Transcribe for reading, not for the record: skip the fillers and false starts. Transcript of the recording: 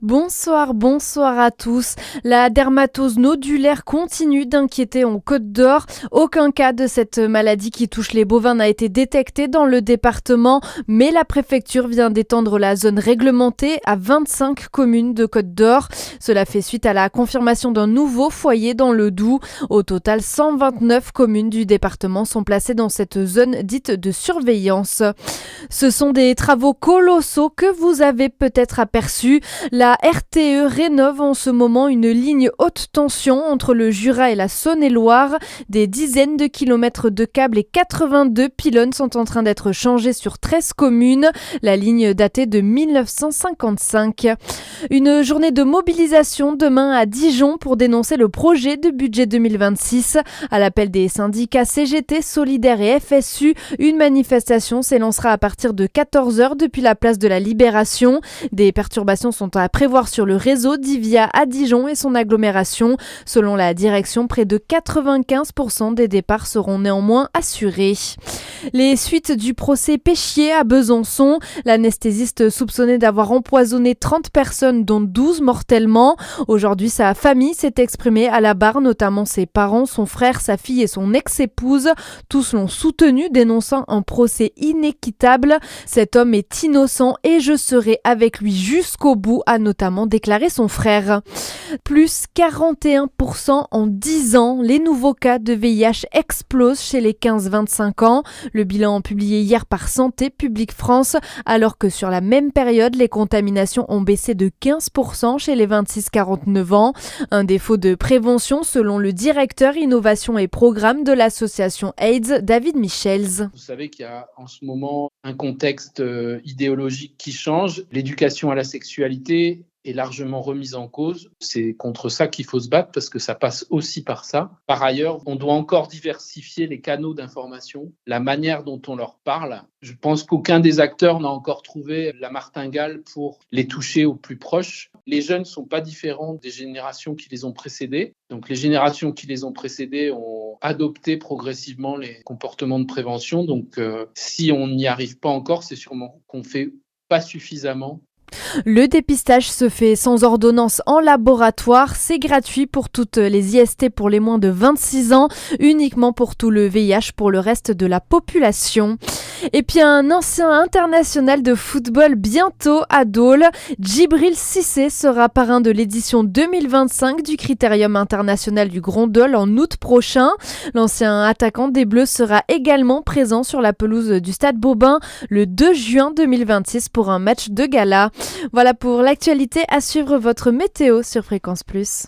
Bonsoir à tous. La dermatose nodulaire continue d'inquiéter en Côte d'Or. Aucun cas de cette maladie qui touche les bovins n'a été détecté dans le département, mais la préfecture vient d'étendre la zone réglementée à 25 communes de Côte d'Or. Cela fait suite à la confirmation d'un nouveau foyer dans le Doubs. Au total, 129 communes du département sont placées dans cette zone dite de surveillance. Ce sont des travaux colossaux que vous avez peut-être aperçus. La RTE rénove en ce moment une ligne haute tension entre le Jura et la Saône-et-Loire. Des dizaines de kilomètres de câbles et 82 pylônes sont en train d'être changés sur 13 communes. La ligne datait de 1955. Une journée de mobilisation demain à Dijon pour dénoncer le projet de budget 2026. À l'appel des syndicats CGT, Solidaires et FSU, une manifestation s'élancera à partir de 14h depuis la place de la Libération. Des perturbations sont à prévoir sur le réseau d'Ivia à Dijon et son agglomération. Selon la direction, près de 95% des départs seront néanmoins assurés. Les suites du procès Péchier à Besançon. L'anesthésiste soupçonné d'avoir empoisonné 30 personnes, dont 12 mortellement. Aujourd'hui, sa famille s'est exprimée à la barre, notamment ses parents, son frère, sa fille et son ex-épouse. Tous l'ont soutenu, dénonçant un procès inéquitable. Cet homme est innocent et je serai avec lui jusqu'au bout, a notamment déclaré son frère. Plus 41% en 10 ans, les nouveaux cas de VIH explosent chez les 15-25 ans. Le bilan publié hier par Santé publique France, alors que sur la même période, les contaminations ont baissé de 15% chez les 26-49 ans. Un défaut de prévention selon le directeur innovation et programme de l'association AIDS, David Michels. Vous savez qu'il y a en ce moment un contexte idéologique qui change. L'éducation à la sexualité est largement remise en cause. C'est contre ça qu'il faut se battre parce que ça passe aussi par ça. Par ailleurs, on doit encore diversifier les canaux d'information, la manière dont on leur parle. Je pense qu'aucun des acteurs n'a encore trouvé la martingale pour les toucher au plus proche. Les jeunes ne sont pas différents des générations qui les ont précédés. Donc les générations qui les ont précédés ont adopté progressivement les comportements de prévention. Donc si on n'y arrive pas encore, c'est sûrement qu'on ne fait pas suffisamment. Le dépistage se fait sans ordonnance en laboratoire. C'est gratuit pour toutes les IST pour les moins de 26 ans, uniquement pour tout le VIH pour le reste de la population. Et puis un ancien international de football bientôt à Dole, Djibril Cissé sera parrain de l'édition 2025 du Critérium international du Grand Dole en août prochain. L'ancien attaquant des Bleus sera également présent sur la pelouse du Stade Bobin le 2 juin 2026 pour un match de gala. Voilà pour l'actualité, à suivre votre météo sur Fréquence Plus.